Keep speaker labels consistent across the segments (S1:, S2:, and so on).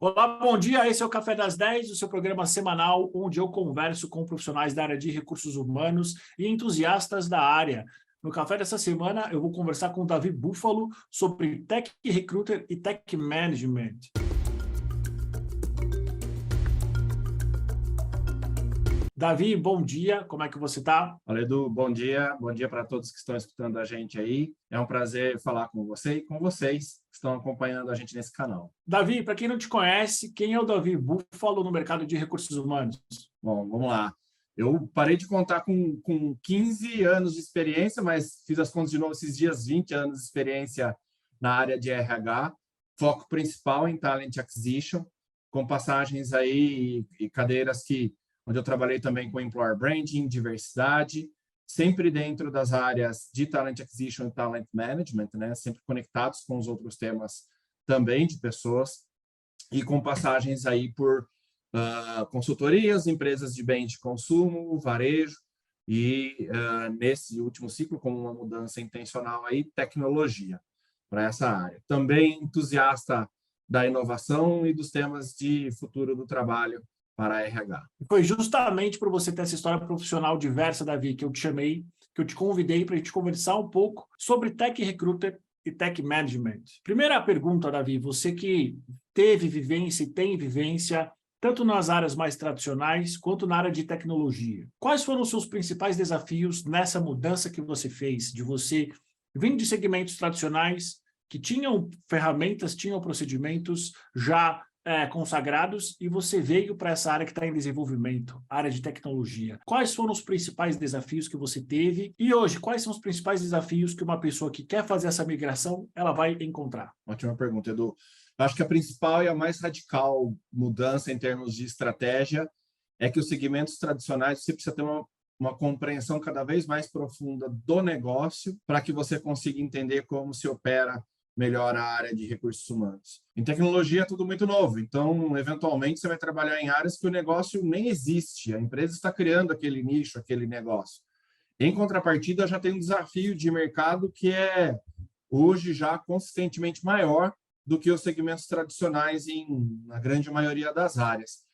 S1: Olá, bom dia. Esse é o Café das 10, o seu programa semanal, onde eu converso com profissionais da área de recursos humanos e entusiastas da área. No café dessa semana, eu vou conversar com o Davi Búfalo sobre Tech Recruiter e Tech Management. Davi, bom dia. Como é que você está?
S2: Olá, Edu, bom dia para todos que estão escutando a gente aí. É um prazer falar com você e com vocês que estão acompanhando a gente nesse canal.
S1: Davi, para quem não te conhece, quem é o Davi Búfalo no mercado de recursos humanos?
S2: Bom, vamos lá. Eu parei de contar com 15 anos de experiência, mas fiz as contas de novo esses dias, 20 anos de experiência na área de RH, foco principal em Talent Acquisition, com passagens aí e cadeiras onde eu trabalhei também com Employer Branding, diversidade, sempre dentro das áreas de Talent Acquisition e Talent Management, né? Sempre conectados com os outros temas também de pessoas, e com passagens aí por consultorias, empresas de bens de consumo, varejo, e nesse último ciclo, com uma mudança intencional aí, tecnologia para essa área. Também entusiasta da inovação e dos temas de futuro do trabalho para a RH.
S1: Foi justamente por você ter essa história profissional diversa, Davi, que eu te chamei, que eu te convidei para a gente conversar um pouco sobre Tech Recruiter e Tech Management. Primeira pergunta, Davi, você que teve vivência e tem vivência tanto nas áreas mais tradicionais quanto na área de tecnologia. Quais foram os seus principais desafios nessa mudança que você fez, de você vir de segmentos tradicionais que tinham ferramentas, tinham procedimentos já consagrados, e você veio para essa área que está em desenvolvimento, área de tecnologia. Quais foram os principais desafios que você teve? E hoje, quais são os principais desafios que uma pessoa que quer fazer essa migração, ela vai encontrar?
S2: Ótima pergunta, Edu. Acho que a principal e a mais radical mudança em termos de estratégia é que os segmentos tradicionais você precisa ter uma compreensão cada vez mais profunda do negócio para que você consiga entender como se opera melhor a área de recursos humanos. Em tecnologia é tudo muito novo, então, eventualmente, você vai trabalhar em áreas que o negócio nem existe, a empresa está criando aquele nicho, aquele negócio. Em contrapartida, já tem um desafio de mercado que é, hoje, já consistentemente maior do que os segmentos tradicionais na grande maioria das áreas.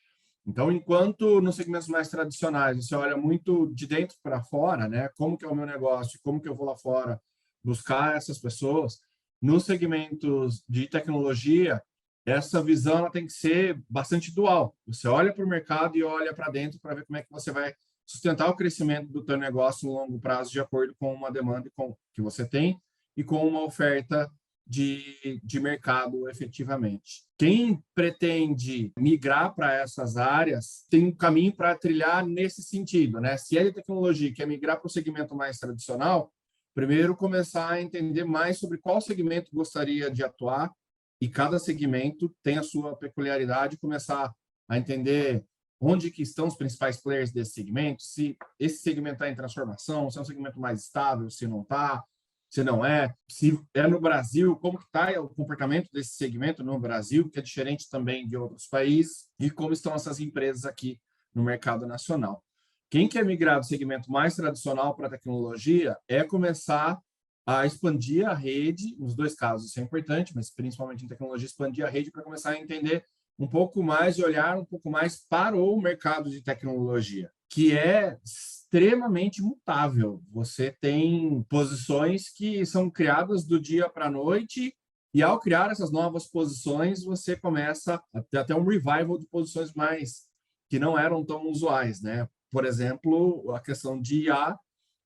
S2: Então, enquanto nos segmentos mais tradicionais você olha muito de dentro para fora, né? Como que é o meu negócio, como que eu vou lá fora buscar essas pessoas, nos segmentos de tecnologia, essa visão ela tem que ser bastante dual. Você olha para o mercado e olha para dentro para ver como é que você vai sustentar o crescimento do teu negócio no longo prazo de acordo com uma demanda que você tem e com uma oferta de mercado efetivamente. Quem pretende migrar para essas áreas tem um caminho para trilhar nesse sentido, né? Se é de tecnologia e quer migrar para o segmento mais tradicional, primeiro começar a entender mais sobre qual segmento gostaria de atuar, e cada segmento tem a sua peculiaridade, começar a entender onde que estão os principais players desse segmento, se esse segmento está em transformação, se é um segmento mais estável, se não está, se não é, se é no Brasil, como está o comportamento desse segmento no Brasil, que é diferente também de outros países, e como estão essas empresas aqui no mercado nacional. Quem quer migrar do segmento mais tradicional para a tecnologia é começar a expandir a rede, nos dois casos isso é importante, mas principalmente em tecnologia, expandir a rede para começar a entender um pouco mais e olhar um pouco mais para o mercado de tecnologia, que é extremamente mutável. Você tem posições que são criadas do dia para a noite, e ao criar essas novas posições, você começa a ter até um revival de posições mais que não eram tão usuais, né? Por exemplo, a questão de IA,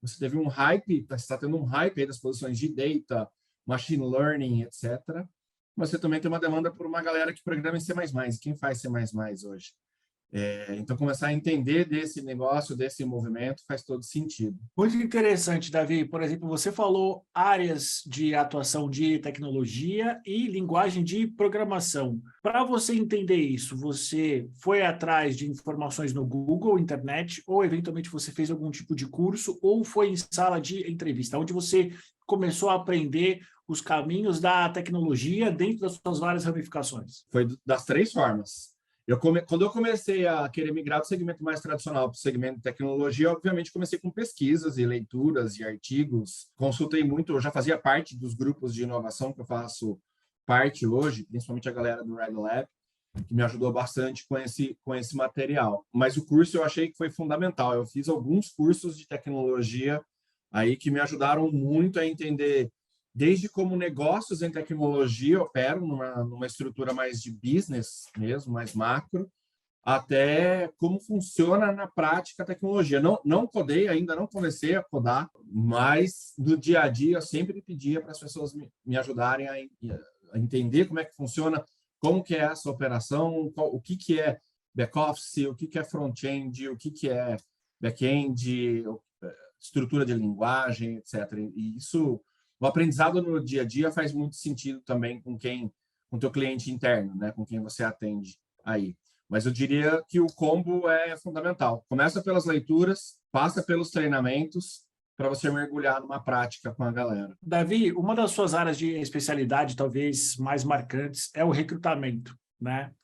S2: você teve um hype, está tendo um hype aí das posições de data, machine learning, etc. Mas você também tem uma demanda por uma galera que programa em C++. Quem faz C++ hoje? Então, começar a entender desse negócio, desse movimento, faz todo sentido.
S1: Muito interessante, Davi. Por exemplo, você falou áreas de atuação de tecnologia e linguagem de programação. Para você entender isso, você foi atrás de informações no Google, internet, ou eventualmente você fez algum tipo de curso, ou foi em sala de entrevista, onde você começou a aprender os caminhos da tecnologia dentro das suas várias ramificações?
S2: Foi das três formas. Quando eu comecei a querer migrar do segmento mais tradicional para o segmento de tecnologia, obviamente comecei com pesquisas e leituras e artigos. Consultei muito, eu já fazia parte dos grupos de inovação que eu faço parte hoje, principalmente a galera do Red Lab. que me ajudou bastante com esse material. Mas o curso eu achei que foi fundamental. Eu fiz alguns cursos de tecnologia aí que me ajudaram muito a entender desde como negócios em tecnologia operam numa estrutura mais de business mesmo, mais macro, até como funciona na prática a tecnologia. Não codei ainda, não comecei a codar, mas no dia a dia eu sempre pedia para as pessoas me ajudarem a entender como é que funciona, como que é essa operação, o que é back-office, o que é front-end, o que é back-end, estrutura de linguagem, etc. E isso, o aprendizado no dia a dia faz muito sentido também com o teu cliente interno, né? Com quem você atende aí. Mas eu diria que o combo é fundamental. Começa pelas leituras, passa pelos treinamentos, para você mergulhar numa prática com a galera.
S1: Davi, uma das suas áreas de especialidade, talvez mais marcantes, é o recrutamento, né?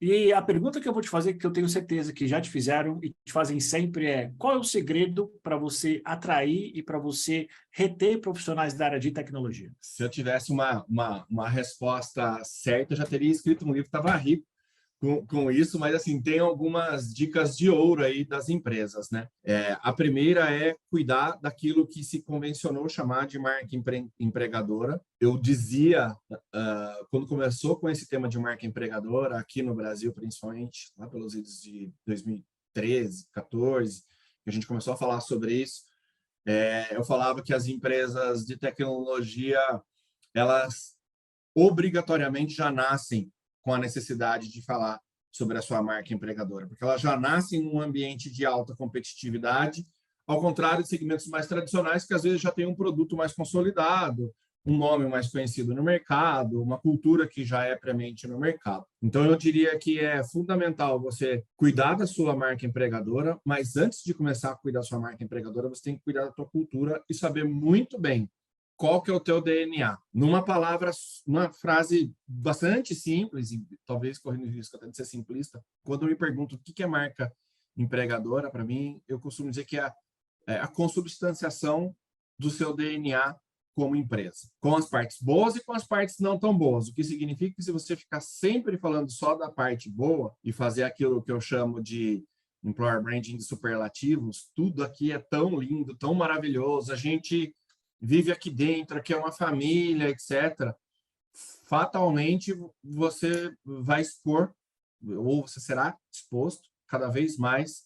S1: E a pergunta que eu vou te fazer, que eu tenho certeza que já te fizeram e te fazem sempre é: qual é o segredo para você atrair e para você reter profissionais da área de tecnologia?
S2: Se eu tivesse uma resposta certa, eu já teria escrito um livro, estava rico com isso, mas assim, tem algumas dicas de ouro aí das empresas, né? A primeira é cuidar daquilo que se convencionou chamar de marca empregadora. Eu dizia, quando começou com esse tema de marca empregadora, aqui no Brasil, principalmente, lá pelos idos de 2013, 14, que a gente começou a falar sobre isso, eu falava que as empresas de tecnologia, elas obrigatoriamente já nascem com a necessidade de falar sobre a sua marca empregadora, porque elas já nascem num ambiente de alta competitividade, ao contrário de segmentos mais tradicionais que às vezes já têm um produto mais consolidado, um nome mais conhecido no mercado, uma cultura que já é premente no mercado. Então, eu diria que é fundamental você cuidar da sua marca empregadora, mas antes de começar a cuidar da sua marca empregadora, você tem que cuidar da sua cultura e saber muito bem qual que é o teu DNA. Numa palavra, uma frase bastante simples, e talvez correndo o risco até de ser simplista, quando eu me pergunto o que é marca empregadora, para mim, eu costumo dizer que é a consubstanciação do seu DNA como empresa, com as partes boas e com as partes não tão boas, o que significa que se você ficar sempre falando só da parte boa e fazer aquilo que eu chamo de employer branding de superlativos, tudo aqui é tão lindo, tão maravilhoso, a gente vive aqui dentro, aqui é uma família, etc., fatalmente você vai expor, ou você será exposto cada vez mais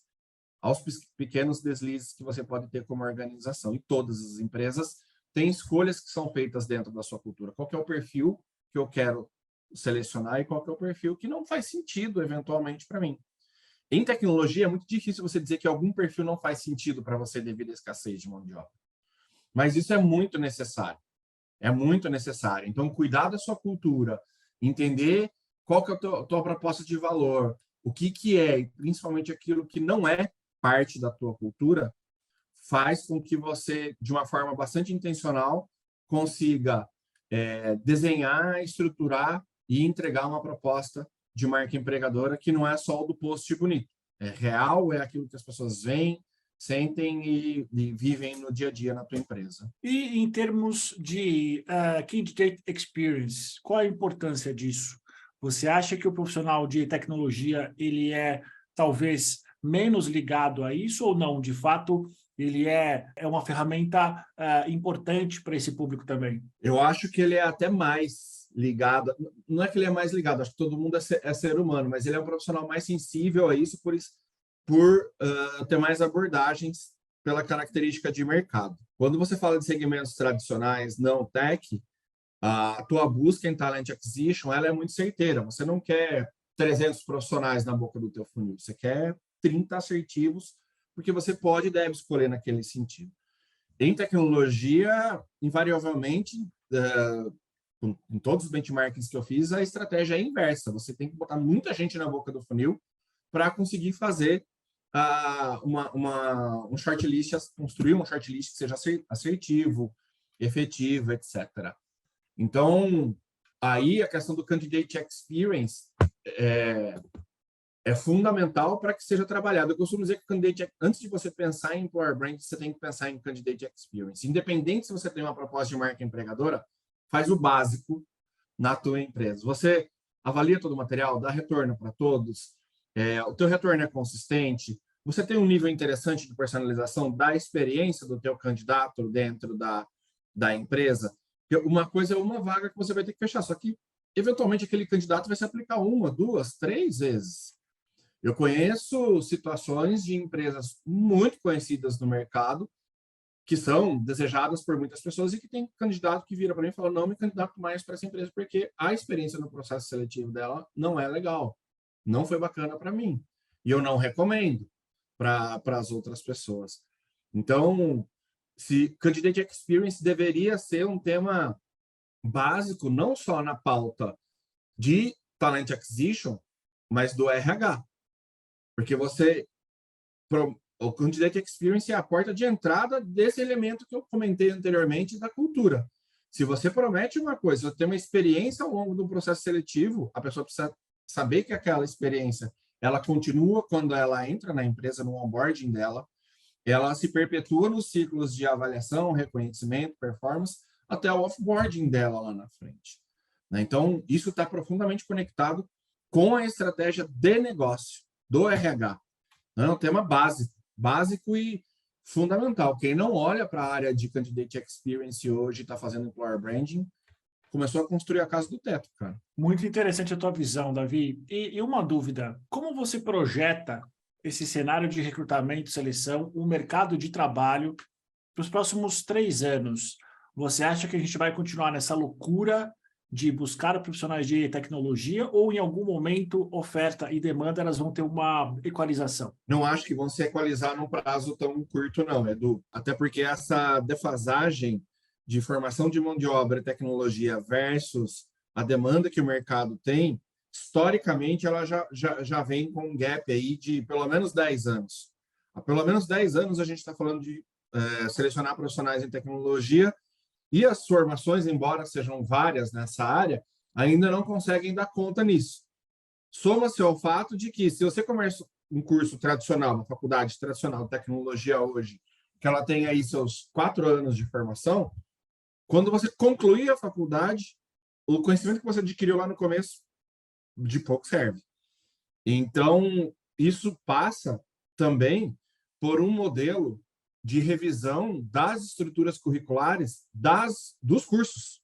S2: aos pequenos deslizes que você pode ter como organização. E todas as empresas têm escolhas que são feitas dentro da sua cultura. Qual que é o perfil que eu quero selecionar e qual que é o perfil que não faz sentido, eventualmente, para mim. Em tecnologia, é muito difícil você dizer que algum perfil não faz sentido para você devido à escassez de mão de obra. Mas isso é muito necessário. É muito necessário. Então, cuidar da sua cultura, entender qual que é a tua proposta de valor, o que é, e principalmente aquilo que não é parte da tua cultura, faz com que você, de uma forma bastante intencional, consiga desenhar, estruturar e entregar uma proposta de marca empregadora que não é só o do post bonito. É real, é aquilo que as pessoas veem, sentem e vivem no dia a dia na tua empresa.
S1: E em termos de candidate experience, qual a importância disso? Você acha que o profissional de tecnologia ele é talvez menos ligado a isso ou não? De fato, ele é uma ferramenta importante para esse público também?
S2: Eu acho que ele é até mais ligado, não é que ele é mais ligado, acho que todo mundo é ser humano, mas ele é um profissional mais sensível a isso por ter mais abordagens pela característica de mercado. Quando você fala de segmentos tradicionais, não tech, a tua busca em talent acquisition ela é muito certeira. Você não quer 300 profissionais na boca do teu funil, você quer 30 assertivos, porque você pode e deve escolher naquele sentido. Em tecnologia, invariavelmente, em todos os benchmarkings que eu fiz, a estratégia é inversa. Você tem que botar muita gente na boca do funil para conseguir fazer um shortlist, construir um shortlist que seja assertivo, efetivo, etc. Então, aí a questão do candidate experience é fundamental para que seja trabalhado. Eu costumo dizer que antes de você pensar em employer brand, você tem que pensar em candidate experience. Independente se você tem uma proposta de marca empregadora, faz o básico na tua empresa. Você avalia todo o material, dá retorno para todos, o teu retorno é consistente, você tem um nível interessante de personalização da experiência do teu candidato dentro da empresa. Porque uma coisa é uma vaga que você vai ter que fechar, só que, eventualmente, aquele candidato vai se aplicar 1, 2, 3 vezes. Eu conheço situações de empresas muito conhecidas no mercado que são desejadas por muitas pessoas e que tem candidato que vira para mim e fala, não me candidato mais para essa empresa porque a experiência no processo seletivo dela não é legal, não foi bacana para mim. E eu não recomendo para as outras pessoas. Então, se Candidate Experience deveria ser um tema básico, não só na pauta de Talent Acquisition, mas do RH. Porque o Candidate Experience é a porta de entrada desse elemento que eu comentei anteriormente da cultura. Se você promete uma coisa, você tem uma experiência ao longo do processo seletivo, a pessoa precisa saber que aquela experiência ela continua quando ela entra na empresa, no onboarding dela, ela se perpetua nos ciclos de avaliação, reconhecimento, performance, até o offboarding dela lá na frente. Então, isso está profundamente conectado com a estratégia de negócio do RH. É um tema básico e fundamental. Quem não olha para a área de Candidate Experience hoje, está fazendo Employer Branding, começou a construir a casa do teto, cara.
S1: Muito interessante a tua visão, Davi. E uma dúvida, como você projeta esse cenário de recrutamento e seleção, o mercado de trabalho, para os próximos 3 anos? Você acha que a gente vai continuar nessa loucura de buscar profissionais de tecnologia ou, em algum momento, oferta e demanda elas vão ter uma equalização?
S2: Não acho que vão se equalizar num prazo tão curto, não, Edu. Até porque essa defasagem de formação de mão de obra e tecnologia versus a demanda que o mercado tem, historicamente, ela já vem com um gap aí de pelo menos 10 anos. Há pelo menos 10 anos a gente está falando de selecionar profissionais em tecnologia e as formações, embora sejam várias nessa área, ainda não conseguem dar conta nisso. Soma-se ao fato de que, se você começa um curso tradicional, uma faculdade tradicional de tecnologia hoje, que ela tem aí seus 4 anos de formação, quando você concluir a faculdade, o conhecimento que você adquiriu lá no começo, de pouco serve. Então, isso passa também por um modelo de revisão das estruturas curriculares dos cursos.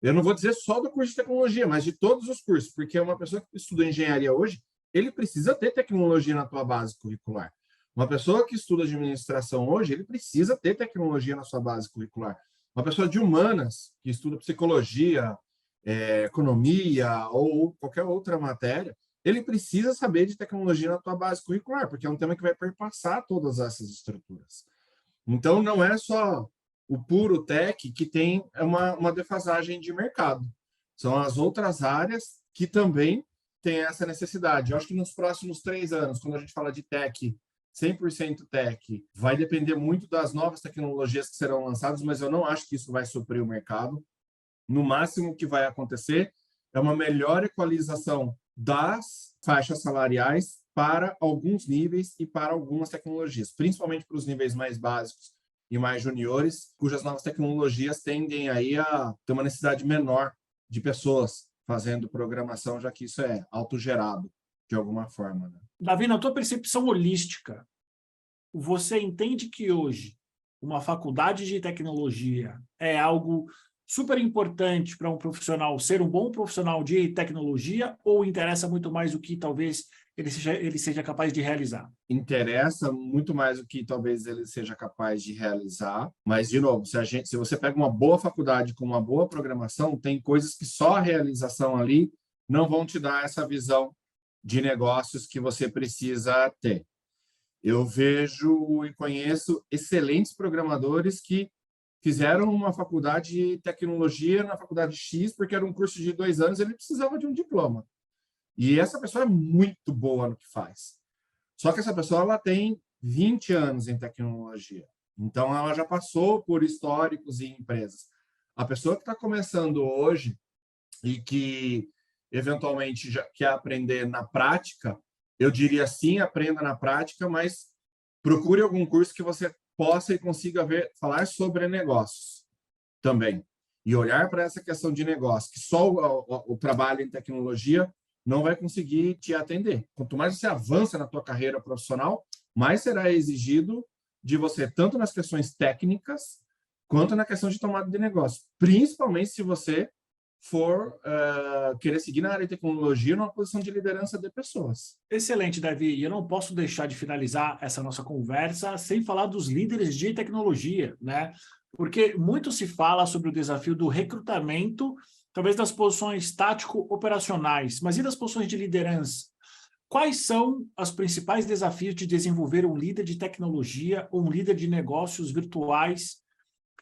S2: Eu não vou dizer só do curso de tecnologia, mas de todos os cursos, porque uma pessoa que estuda engenharia hoje, ele precisa ter tecnologia na tua base curricular. Uma pessoa que estuda administração hoje, ele precisa ter tecnologia na sua base curricular. Uma pessoa de humanas, que estuda psicologia, economia ou qualquer outra matéria, ele precisa saber de tecnologia na tua base curricular, porque é um tema que vai perpassar todas essas estruturas. Então, não é só o puro tech que tem uma defasagem de mercado. São as outras áreas que também têm essa necessidade. Eu acho que nos próximos 3 anos, quando a gente fala de tech, 100% tech, vai depender muito das novas tecnologias que serão lançadas, mas eu não acho que isso vai suprir o mercado. No máximo, o que vai acontecer é uma melhor equalização das faixas salariais para alguns níveis e para algumas tecnologias, principalmente para os níveis mais básicos e mais juniores, cujas novas tecnologias tendem aí a ter uma necessidade menor de pessoas fazendo programação, já que isso é autogerado de alguma forma, né?
S1: Davi, na tua percepção holística, você entende que hoje uma faculdade de tecnologia é algo super importante para um profissional ser um bom profissional de tecnologia, ou interessa muito mais o que talvez ele seja capaz de realizar?
S2: Interessa muito mais o que talvez ele seja capaz de realizar, mas, de novo, se você pega uma boa faculdade com uma boa programação, tem coisas que só a realização ali não vão te dar essa visão de negócios que você precisa ter. Eu vejo e conheço excelentes programadores que fizeram uma faculdade de tecnologia na faculdade X, porque era um curso de 2 anos, ele precisava de um diploma. E essa pessoa é muito boa no que faz. Só que essa pessoa ela tem 20 anos em tecnologia. Então, ela já passou por históricos e empresas. A pessoa que está começando hoje e que, eventualmente, já quer aprender na prática, eu diria sim, aprenda na prática, mas procure algum curso que você possa e consiga falar sobre negócios também. e olhar para essa questão de negócio, que só o trabalho em tecnologia não vai conseguir te atender. Quanto mais você avança na tua carreira profissional, mais será exigido de você, tanto nas questões técnicas, quanto na questão de tomada de negócio. Principalmente se você for querer seguir na área de tecnologia numa posição de liderança de pessoas.
S1: Excelente, Davi. E eu não posso deixar de finalizar essa nossa conversa sem falar dos líderes de tecnologia, né? Porque muito se fala sobre o desafio do recrutamento, talvez das posições tático-operacionais, mas e das posições de liderança? Quais são os principais desafios de desenvolver um líder de tecnologia ou um líder de negócios virtuais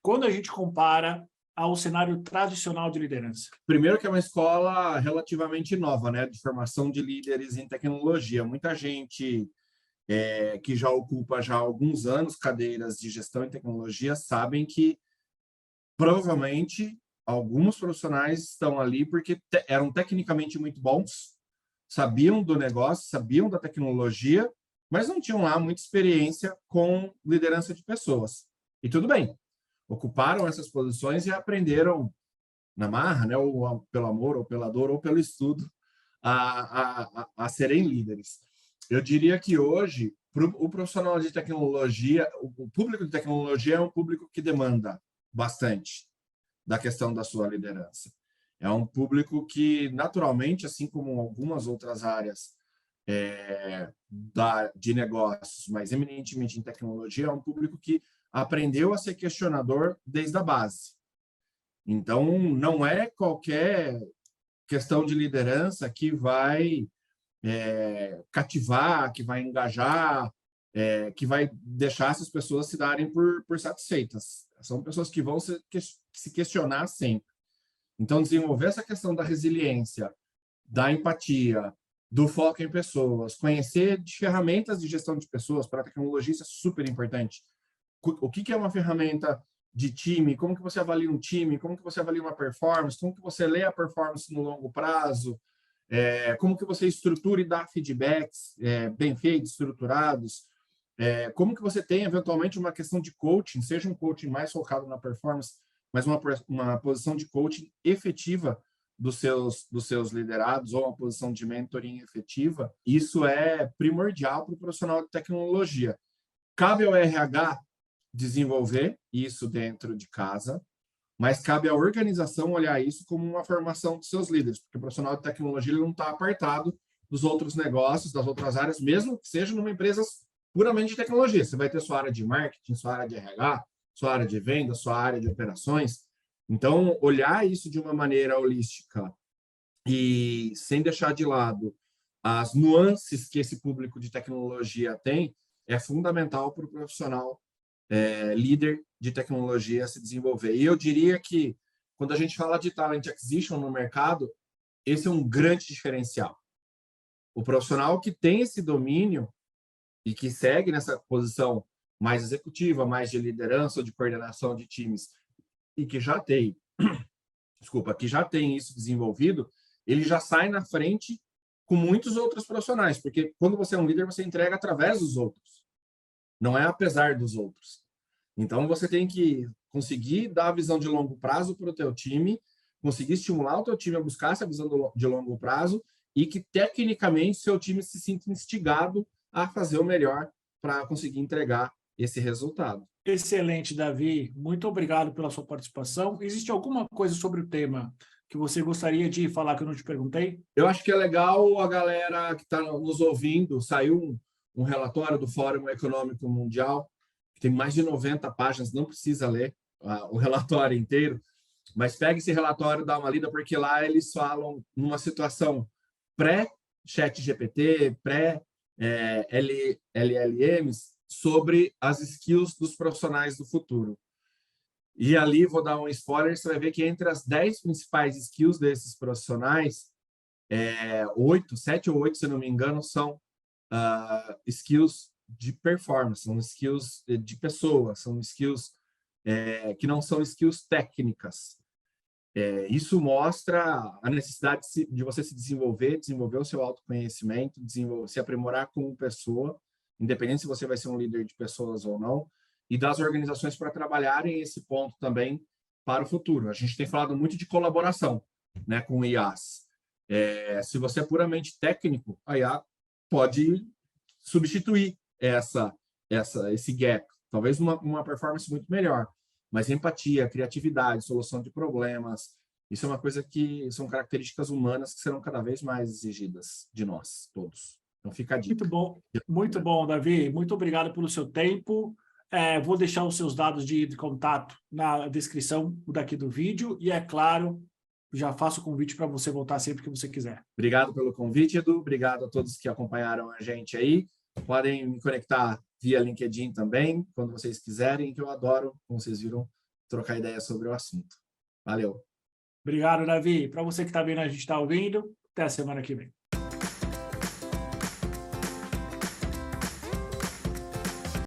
S1: quando a gente compara ao cenário tradicional de liderança?
S2: Primeiro que é uma escola relativamente nova, né, de formação de líderes em tecnologia. Muita gente que já ocupa já há alguns anos cadeiras de gestão em tecnologia sabem que provavelmente alguns profissionais estão ali porque eram tecnicamente muito bons, sabiam do negócio, sabiam da tecnologia, mas não tinham lá muita experiência com liderança de pessoas. E tudo bem, ocuparam essas posições e aprenderam na marra, né, ou pelo amor, ou pela dor, ou pelo estudo, a serem líderes. Eu diria que hoje, o profissional de tecnologia, o público de tecnologia é um público que demanda bastante da questão da sua liderança. É um público que, naturalmente, assim como algumas outras áreas de negócios, mas eminentemente em tecnologia, é um público que aprendeu a ser questionador desde a base. Então, não é qualquer questão de liderança que vai cativar, que vai engajar, que vai deixar essas pessoas se darem por satisfeitas. São pessoas que vão se questionar sempre. Então, desenvolver essa questão da resiliência, da empatia, do foco em pessoas, conhecer de ferramentas de gestão de pessoas, para a tecnologia isso é super importante. O que é uma ferramenta de time, como que você avalia um time, como que você avalia uma performance, como que você lê a performance no longo prazo, como que você estrutura e dá feedbacks bem feitos, estruturados, como que você tem, eventualmente, uma questão de coaching, seja um coaching mais focado na performance, mas uma posição de coaching efetiva dos seus liderados, ou uma posição de mentoring efetiva. Isso é primordial para o profissional de tecnologia. Cabe ao RH desenvolver isso dentro de casa, mas cabe à organização olhar isso como uma formação dos seus líderes, porque o profissional de tecnologia ele não está apartado dos outros negócios, das outras áreas, mesmo que seja numa empresa puramente de tecnologia. Você vai ter sua área de marketing, sua área de RH, sua área de venda, sua área de operações. Então, olhar isso de uma maneira holística e sem deixar de lado as nuances que esse público de tecnologia tem é fundamental para o profissional líder de tecnologia se desenvolver. E eu diria que, quando a gente fala de talent acquisition no mercado, esse é um grande diferencial. O profissional que tem esse domínio e que segue nessa posição mais executiva, mais de liderança ou de coordenação de times, e que já tem, que já tem isso desenvolvido, ele já sai na frente com muitos outros profissionais, porque quando você é um líder, você entrega através dos outros, não é apesar dos outros. Então, você tem que conseguir dar a visão de longo prazo para o teu time, conseguir estimular o teu time a buscar essa visão de longo prazo e que, tecnicamente, seu time se sinta instigado a fazer o melhor para conseguir entregar esse resultado.
S1: Excelente, Davi. Muito obrigado pela sua participação. Existe alguma coisa sobre o tema que você gostaria de falar que eu não te perguntei?
S2: Eu acho que é legal a galera que está nos ouvindo. Saiu um relatório do Fórum Econômico Mundial, que tem mais de 90 páginas, não precisa ler o relatório inteiro, mas pega esse relatório, dá uma lida, porque lá eles falam numa situação pré-chat GPT, pré-LLMs, sobre as skills dos profissionais do futuro. E ali, vou dar um spoiler, você vai ver que entre as 10 principais skills desses profissionais, 7 ou 8, se não me engano, são skills de performance, são skills de pessoas, são skills que não são skills técnicas. Isso mostra a necessidade de você se desenvolver o seu autoconhecimento, se aprimorar como pessoa, independente se você vai ser um líder de pessoas ou não, e das organizações para trabalharem esse ponto também para o futuro. A gente tem falado muito de colaboração, né, com IAs. Se você é puramente técnico, a IA pode substituir esse gap, talvez uma performance muito melhor, mas empatia, criatividade, solução de problemas, isso é uma coisa que são características humanas que serão cada vez mais exigidas de nós todos. Então fica a dica.
S1: Muito bom, Davi. Muito obrigado pelo seu tempo. Vou deixar os seus dados de contato na descrição daqui do vídeo e, é claro, já faço o convite para você voltar sempre que você quiser.
S2: Obrigado pelo convite, Edu. Obrigado a todos que acompanharam a gente aí. Podem me conectar via LinkedIn também, quando vocês quiserem, que eu adoro, como vocês viram, trocar ideia sobre o assunto. Valeu.
S1: Obrigado, Davi. Para você que está vendo, a gente está ouvindo. Até a semana que vem.